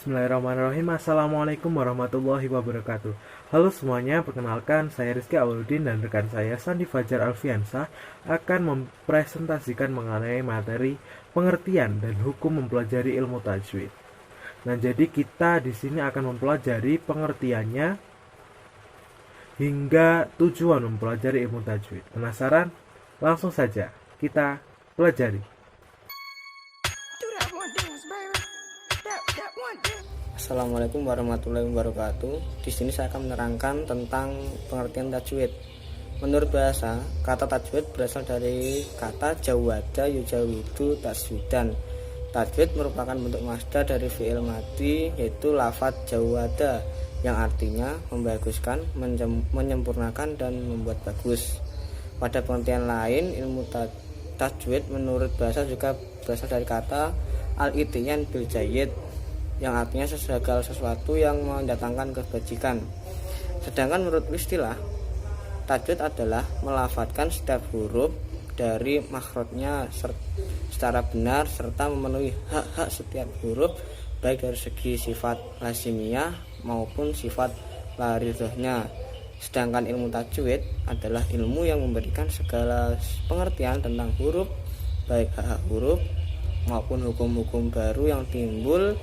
Bismillahirrahmanirrahim. Assalamualaikum warahmatullahi wabarakatuh. Halo semuanya, perkenalkan saya Rizky Awaludin dan rekan saya Sandi Fajar Alfiansah akan mempresentasikan mengenai materi pengertian dan hukum mempelajari ilmu tajwid. Nah, jadi kita di sini akan mempelajari pengertiannya hingga tujuan mempelajari ilmu tajwid. Penasaran? Langsung saja kita pelajari. Assalamualaikum warahmatullahi wabarakatuh. Di sini saya akan menerangkan tentang pengertian tajwid. Menurut bahasa, kata tajwid berasal dari kata jawada yujawidu taswidan. Tajwid merupakan bentuk masdar dari fi'il madhi, yaitu lafadz jawada, yang artinya membaguskan, menyempurnakan, dan membuat bagus. Pada pengertian lain, ilmu tajwid menurut bahasa juga berasal dari kata al-ityan bil jayyid, yang artinya segala sesuatu yang mendatangkan kebajikan. Sedangkan menurut istilah, tajwid adalah melafadzkan setiap huruf dari makhrajnya secara benar serta memenuhi hak-hak setiap huruf, baik dari segi sifat lazimiyah maupun sifat laridhahnya. Sedangkan ilmu tajwid adalah ilmu yang memberikan segala pengertian tentang huruf, baik hak-hak huruf maupun hukum-hukum baru yang timbul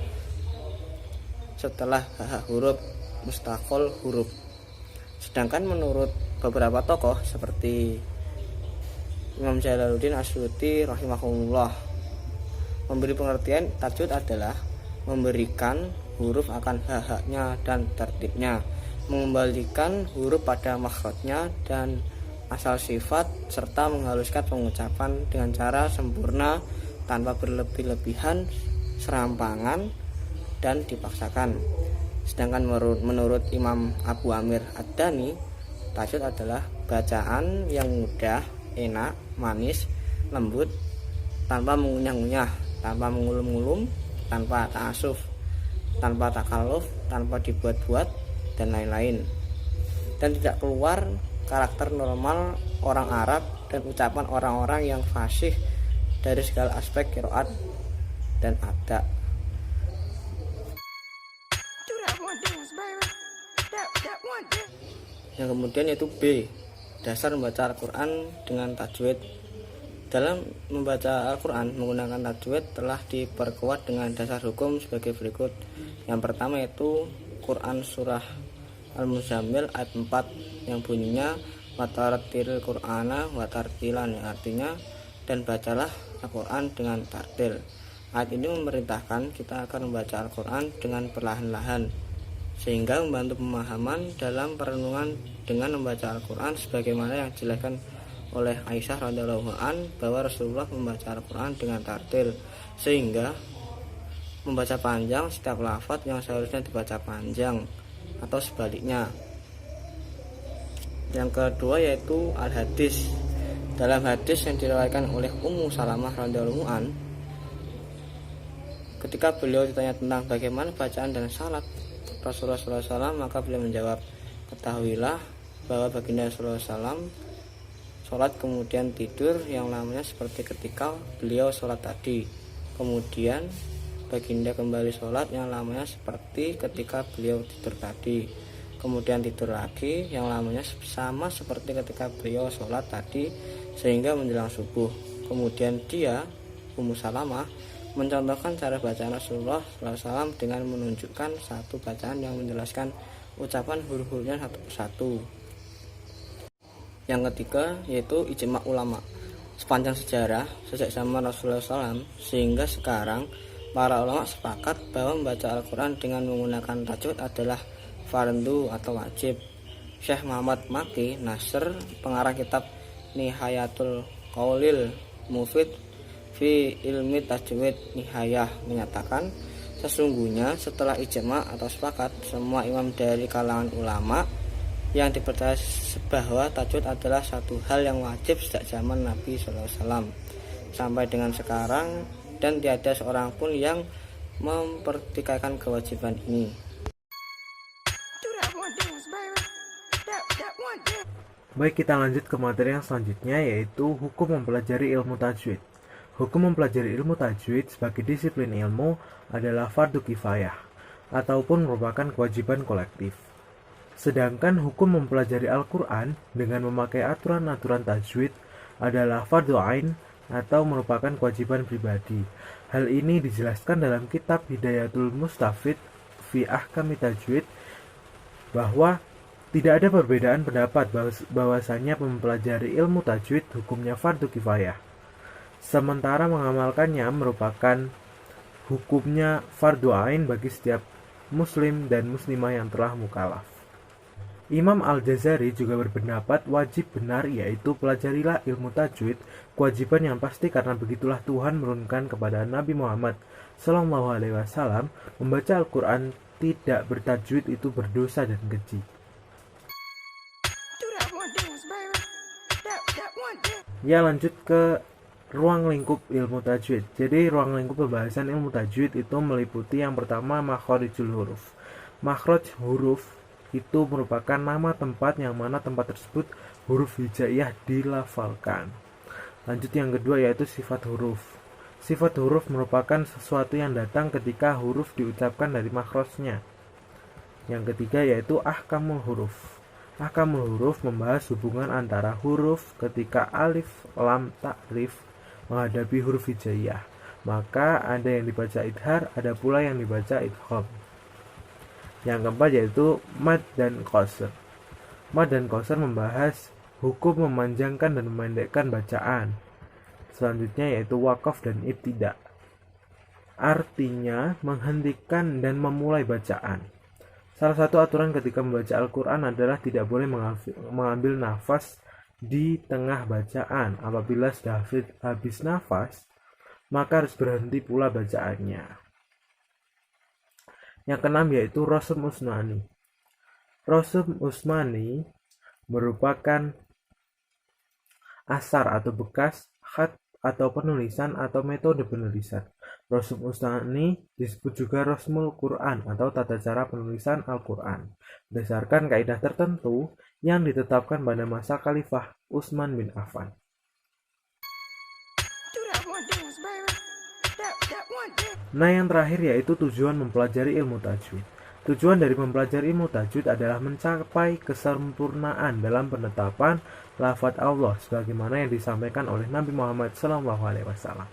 setelah hak huruf mustaqol huruf. Sedangkan menurut beberapa tokoh seperti Imam Jalaluddin Asyuti rahimahullah, memberi pengertian tajwid adalah memberikan huruf akan hak-haknya dan tertibnya, mengembalikan huruf pada makhrajnya dan asal sifat, serta menghaluskan pengucapan dengan cara sempurna tanpa berlebih-lebihan, serampangan, dan dipaksakan. Sedangkan menurut Imam Abu Amir Ad-Dani, tajwid adalah bacaan yang mudah, enak, manis, lembut, tanpa mengunyah-ngunyah, tanpa mengulum-ulum, tanpa ta'asuf, tanpa takalluf, tanpa dibuat-buat, dan lain-lain, dan tidak keluar karakter normal orang Arab dan ucapan orang-orang yang fasih dari segala aspek qiraat dan ada. Yang kemudian yaitu B, dasar membaca Al-Quran dengan tajwid. Dalam membaca Al-Quran menggunakan tajwid telah diperkuat dengan dasar hukum sebagai berikut. Yang pertama yaitu Quran surah Al-Muzammil ayat 4 yang bunyinya watartilil Qur'ana watartilan, yang artinya dan bacalah Al-Quran dengan tartil. Ayat ini memerintahkan kita akan membaca Al-Quran dengan perlahan-lahan, sehingga membantu pemahaman dalam perenungan dengan membaca Al-Quran sebagaimana yang dijelaskan oleh Aisyah radhiyallahu an bahwa Rasulullah membaca Al-Quran dengan tartil, sehingga membaca panjang setiap lafadz yang seharusnya dibaca panjang atau sebaliknya. Yang kedua yaitu Al-Hadis. Dalam hadis yang diriwayatkan oleh Ummu Salamah radhiyallahu an, ketika beliau ditanya tentang bagaimana bacaan dan salat Rasulullah SAW, maka beliau menjawab, ketahuilah bahwa baginda Rasulullah SAW sholat kemudian tidur yang namanya seperti ketika beliau sholat tadi. Kemudian baginda kembali sholat yang namanya seperti ketika beliau tidur tadi. Kemudian tidur lagi yang namanya sama seperti ketika beliau sholat tadi sehingga menjelang subuh. Kemudian dia, Ummu Salamah, mencontohkan cara bacaan Rasulullah SAW dengan menunjukkan satu bacaan yang menjelaskan ucapan huruf-hurufnya satu persatu. Yang ketiga yaitu ijma ulama. Sepanjang sejarah sejak zaman Rasulullah SAW sehingga sekarang, para ulama sepakat bahwa membaca Al-Quran dengan menggunakan tajwid adalah fardu atau wajib. Syekh Muhammad Maki Nasr, pengarang kitab Nihayatul Qaulil Mufid fi ilmi tajwid nihayah, menyatakan sesungguhnya setelah ijma atau sepakat semua imam dari kalangan ulama yang dipercaya bahwa tajwid adalah satu hal yang wajib sejak zaman Nabi SAW sampai dengan sekarang, dan tiada seorang pun yang mempertikaikan kewajiban ini. Baik, kita lanjut ke materi yang selanjutnya yaitu hukum mempelajari ilmu tajwid. Hukum mempelajari ilmu tajwid sebagai disiplin ilmu adalah fardu kifayah. ataupun merupakan kewajiban kolektif. Sedangkan hukum mempelajari Al-Quran dengan memakai aturan-aturan tajwid adalah fardhu ain atau merupakan kewajiban pribadi. Hal ini dijelaskan dalam kitab Hidayatul Mustafid fi Ahkami Tajwid bahwa tidak ada perbedaan pendapat bahwasanya mempelajari ilmu tajwid hukumnya fardu kifayah. Sementara mengamalkannya merupakan hukumnya fardu ain bagi setiap muslim dan muslimah yang telah mukallaf. Imam Al-Jazari juga berpendapat wajib benar yaitu pelajarilah ilmu tajwid, kewajiban yang pasti karena begitulah Tuhan menurunkan kepada Nabi Muhammad SAW membaca Al-Quran tidak bertajwid itu berdosa dan keji. Ya, lanjut ke ruang lingkup ilmu tajwid. Jadi ruang lingkup pembahasan ilmu tajwid itu meliputi yang pertama makhorijul huruf. Makhroj huruf itu merupakan nama tempat yang mana tempat tersebut huruf hijaiyah dilafalkan. Lanjut yang kedua yaitu sifat huruf. Sifat huruf merupakan sesuatu yang datang ketika huruf diucapkan dari makhrojnya. Yang ketiga yaitu ahkamul huruf. Ahkamul huruf membahas hubungan antara huruf ketika alif, lam, ta'rif menghadapi huruf hijaiyah. Maka ada yang dibaca idhar, ada pula yang dibaca idgham. Yang keempat yaitu mad dan qasr. Mad dan qasr membahas hukum memanjangkan dan memendekkan bacaan. Selanjutnya yaitu wakaf dan ibtida. Artinya menghentikan dan memulai bacaan. Salah satu aturan ketika membaca Al-Quran adalah tidak boleh mengambil nafas di tengah bacaan. Apabila sudah habis nafas, maka harus berhenti pula bacaannya. Yang keenam yaitu Rasm Usmani. Rasm Usmani merupakan asar atau bekas, khat atau penulisan atau metode penulisan. Rasm Usmani disebut juga Rasmul Quran atau tata cara penulisan Al-Quran berdasarkan kaidah tertentu yang ditetapkan pada masa Khalifah Utsman bin Affan. Nah, yang terakhir yaitu tujuan mempelajari ilmu tajwid. Tujuan dari mempelajari ilmu tajwid adalah mencapai kesempurnaan dalam penetapan lafaz Allah sebagaimana yang disampaikan oleh Nabi Muhammad SAW.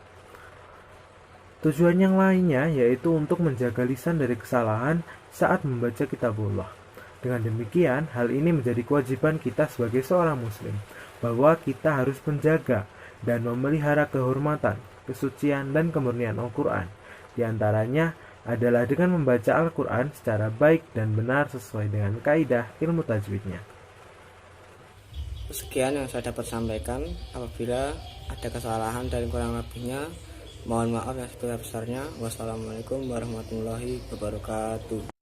Tujuan yang lainnya yaitu untuk menjaga lisan dari kesalahan saat membaca kitabullah. Dengan demikian, hal ini menjadi kewajiban kita sebagai seorang muslim bahwa kita harus menjaga dan memelihara kehormatan, kesucian dan kemurnian Al-Quran. Di antaranya adalah dengan membaca Al-Quran secara baik dan benar sesuai dengan kaidah ilmu tajwidnya. Sekian yang saya dapat sampaikan. Apabila ada kesalahan dan kurang lebihnya, mohon maaf yang sebesar-besarnya. Wassalamualaikum warahmatullahi wabarakatuh.